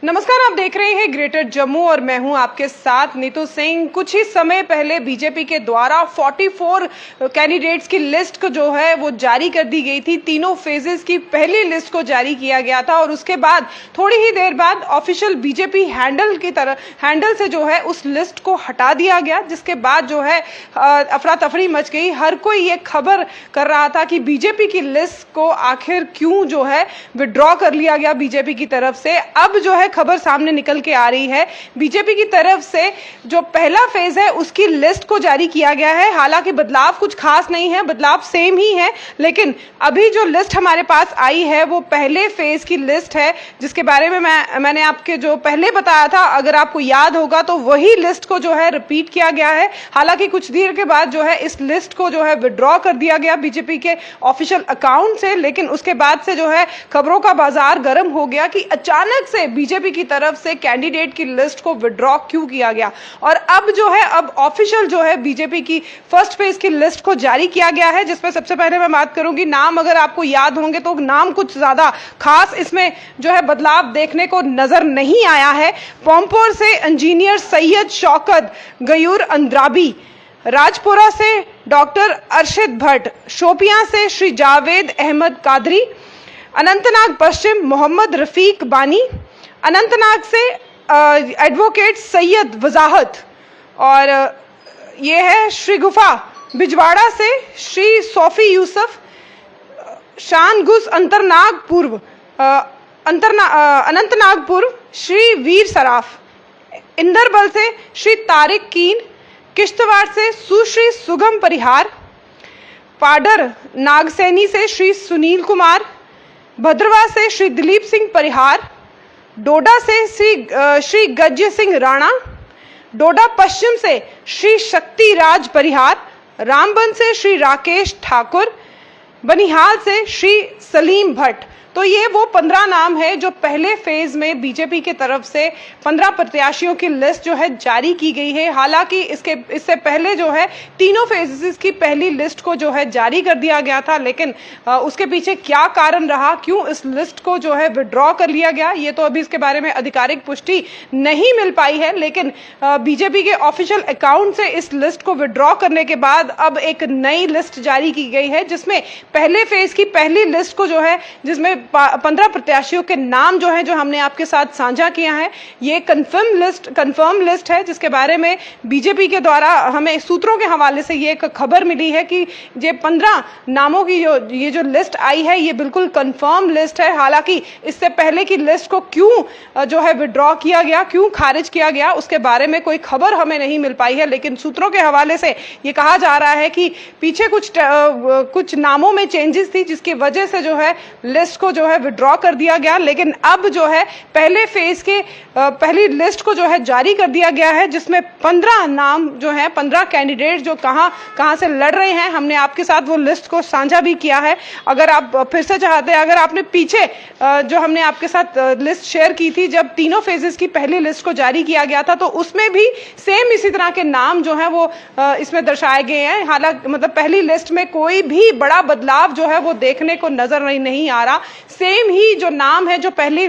नमस्कार, आप देख रहे हैं ग्रेटर जम्मू और मैं हूं आपके साथ नीतू सिंह। कुछ ही समय पहले बीजेपी के द्वारा 44 कैंडिडेट्स की लिस्ट को जो है वो जारी कर दी गई थी। तीनों फेजेस की पहली लिस्ट को जारी किया गया था और उसके बाद थोड़ी ही देर बाद ऑफिशियल बीजेपी हैंडल से जो है उस लिस्ट को हटा दिया गया, जिसके बाद जो है अफरा तफरी मच गई। हर कोई ये खबर कर रहा था कि बीजेपी की लिस्ट को आखिर क्यों जो है विड्रॉ कर लिया गया बीजेपी की तरफ से। अब जो है खबर सामने निकल के आ रही है, बीजेपी की तरफ से जो पहला फेज है उसकी लिस्ट को जारी किया गया है। हालांकि बदलाव कुछ खास नहीं है, बदलाव सेम ही है, लेकिन अभी जो लिस्ट हमारे पास आई है वो पहले फेज की लिस्ट है, जिसके बारे में मैंने आपके जो पहले बताया था, अगर आपको याद होगा तो वही लिस्ट को जो है रिपीट किया गया है। हालांकि कुछ देर के बाद जो है इस लिस्ट को जो है विड्रॉ कर दिया गया बीजेपी के ऑफिशियल अकाउंट से, लेकिन उसके बाद से जो है खबरों का बाजार गर्म हो गया कि अचानक से बीजेपी की तरफ से कैंडिडेट की लिस्ट को विड्रॉ क्यों किया गया। और अब जो है अब ऑफिशियल जो है बीजेपी की फर्स्ट फेज की लिस्ट को जारी किया गया है, जिसमें सबसे पहले मैं बात करूंगी नाम। अगर आपको याद होंगे तो नाम कुछ ज्यादा खास इसमें जो है बदलाव देखने को नजर नहीं आया है। पोमपोर से इंजीनियर सैयद शौकत गयूर अंद्राबी, राजपुरा से डॉक्टर अरशद भट्ट, शोपियां से श्री जावेद अहमद कादरी, अनंतनाग पश्चिम मोहम्मद रफीक बानी, अनंतनाग से एडवोकेट सैयद वजाहत, और ये है श्री गुफा बिजवाड़ा से श्री सोफी यूसुफ, शानगुस अंतरनाग पूर्व अनंतनाग पूर्व श्री वीर सराफ, इंदरबल से श्री तारिक कीन, किश्तवाड़ से सुश्री सुगम परिहार, पाडर नागसैनी से श्री सुनील कुमार, भद्रवा से श्री दिलीप सिंह परिहार, डोडा से श्री गज्य सिंह राणा, डोडा पश्चिम से श्री शक्ति राज परिहार, रामबन से श्री राकेश ठाकुर, बनिहाल से श्री सलीम भट्ट। तो ये वो 15 नाम है जो पहले फेज में बीजेपी के तरफ से 15 प्रत्याशियों की लिस्ट जो है जारी की गई है। हालांकि इससे पहले जो है तीनों फेजेस की पहली लिस्ट को जो है जारी कर दिया गया था, लेकिन उसके पीछे क्या कारण रहा, क्यों इस लिस्ट को जो है विड्रॉ कर लिया गया, ये तो अभी इसके बारे में आधिकारिक पुष्टि नहीं मिल पाई है। लेकिन बीजेपी के ऑफिशियल अकाउंट से इस लिस्ट को विड्रॉ करने के बाद अब एक नई लिस्ट जारी की गई है, जिसमें पहले फेज की पहली लिस्ट को जो है, जिसमें 15 प्रत्याशियों के नाम जो है जो हमने आपके साथ साझा किया है, ये कंफर्म लिस्ट है, जिसके बारे में बीजेपी के द्वारा हमें सूत्रों के हवाले से ये एक खबर मिली है कि ये 15 नामों की ये जो लिस्ट आई है ये बिल्कुल कंफर्म लिस्ट है। हालांकि इससे पहले की लिस्ट को क्यों जो है विड्रॉ किया गया, क्यों खारिज किया गया, उसके बारे में कोई खबर हमें नहीं मिल पाई है, लेकिन सूत्रों के हवाले से ये कहा जा रहा है कि पीछे कुछ नामों में चेंजेस थी, जिसकी वजह से जो है लिस्ट को जो है विड्रॉ कर दिया गया। लेकिन अब जो है पहले फेज के पहली लिस्ट को जो है जारी कर दिया गया है, जिसमें 15 नाम जो है, 15 कैंडिडेट जो कहां से लड़ रहे हैं, हमने आपके साथ वो लिस्ट को साझा भी किया है। अगर आप फिर से चाहते हैं, अगर आपने पीछे जो हमने आपके साथ लिस्ट शेयर की थी जब तीनों फेजेस की पहली लिस्ट को जारी किया गया था, तो उसमें भी सेम इसी तरह के नाम जो है वो इसमें दर्शाए गए हैं। हालांकि मतलब पहली लिस्ट में कोई भी बड़ा बदलाव जो है वो देखने को नजर नहीं आ रहा। सेम ही जो नाम है जो पहली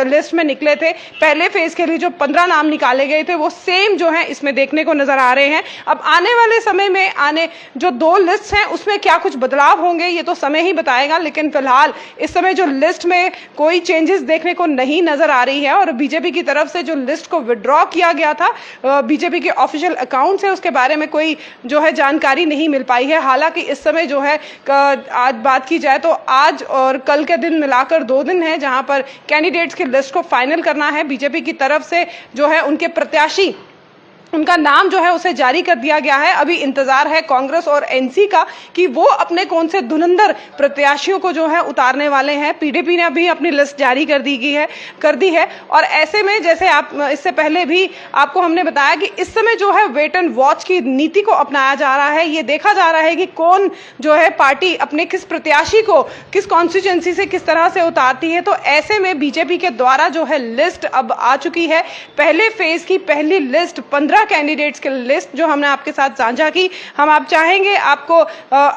लिस्ट में निकले थे, पहले फेज के लिए जो 15 नाम निकाले गए थे, वो सेम जो है इसमें देखने को नजर आ रहे हैं। अब आने वाले समय में आने जो 2 लिस्ट हैं उसमें क्या कुछ बदलाव होंगे ये तो समय ही बताएगा, लेकिन फिलहाल इस समय जो लिस्ट में कोई चेंजेस देखने को नहीं नजर आ रही है। और बीजेपी की तरफ से जो लिस्ट को विड्रॉ किया गया था बीजेपी के ऑफिशियल अकाउंट से, उसके बारे में कोई जो है जानकारी नहीं मिल पाई है। हालांकि इस समय जो है आज बात की जाए तो आज और कल के दिन मिलाकर 2 दिन है जहां पर कैंडिडेट्स की लिस्ट को फाइनल करना है। बीजेपी की तरफ से जो है उनके प्रत्याशी, उनका नाम जो है उसे जारी कर दिया गया है। अभी इंतजार है कांग्रेस और एनसी का कि वो अपने कौन से धुरंधर प्रत्याशियों को जो है उतारने वाले हैं। पीडीपी ने अभी अपनी लिस्ट जारी कर दी है। और ऐसे में जैसे आप इससे पहले भी आपको हमने बताया कि इस समय जो है वेट एंड वॉच की नीति को अपनाया जा रहा है। ये देखा जा रहा है कि कौन जो है पार्टी अपने किस प्रत्याशी को किस कॉन्स्टिट्यूएंसी से किस तरह से उतारती है। तो ऐसे में बीजेपी के द्वारा जो है लिस्ट अब आ चुकी है। पहले फेज की पहली लिस्ट 15 15 कैंडिडेट्स की लिस्ट जो हमने आपके साथ साझा की। हम आप चाहेंगे आपको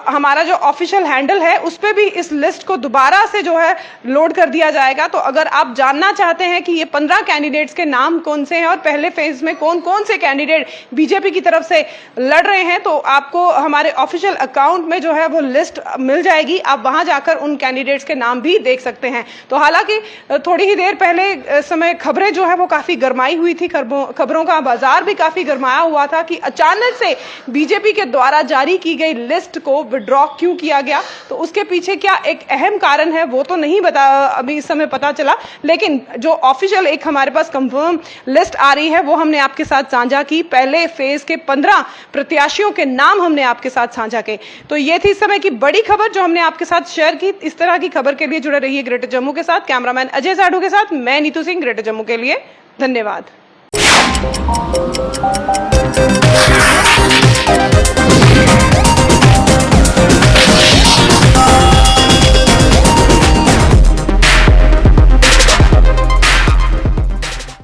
हमारा जो ऑफिशियल हैंडल है उस पर भी इस लिस्ट को दोबारा से जो है लोड कर दिया जाएगा। तो अगर आप जानना चाहते हैं कि ये 15 कैंडिडेट्स के नाम कौन से हैं और पहले फेज में कौन कौन से कैंडिडेट बीजेपी की तरफ से लड़ रहे हैं, तो आपको हमारे ऑफिशियल अकाउंट में जो है वो लिस्ट मिल जाएगी। आप वहां जाकर उन कैंडिडेट्स के नाम भी देख सकते हैं। तो हालांकि थोड़ी ही देर पहले समय खबरें जो है वो काफी गरमाई हुई थी, खबरों का बाजार भी काफी गरमाया हुआ था कि अचानक से बीजेपी के द्वारा जारी की गई लिस्ट को विड्रॉ क्यों किया गया। तो उसके पीछे क्या एक अहम कारण है वो तो नहीं अभी इस समय पता चला, लेकिन जो ऑफिशियल एक हमारे पास कंफर्म लिस्ट आ रही है वो हमने आपके साथ साझा की। पहले फेज के 15 प्रत्याशियों के नाम हमने आपके साथ साझा किए। तो ये थी इस समय की बड़ी खबर जो हमने आपके साथ शेयर की। इस तरह की खबर के लिए जुड़े रहिए ग्रेटर जम्मू के साथ। कैमरामैन अजय साधु के साथ मैं नीतू सिंह, ग्रेटर जम्मू के लिए। धन्यवाद।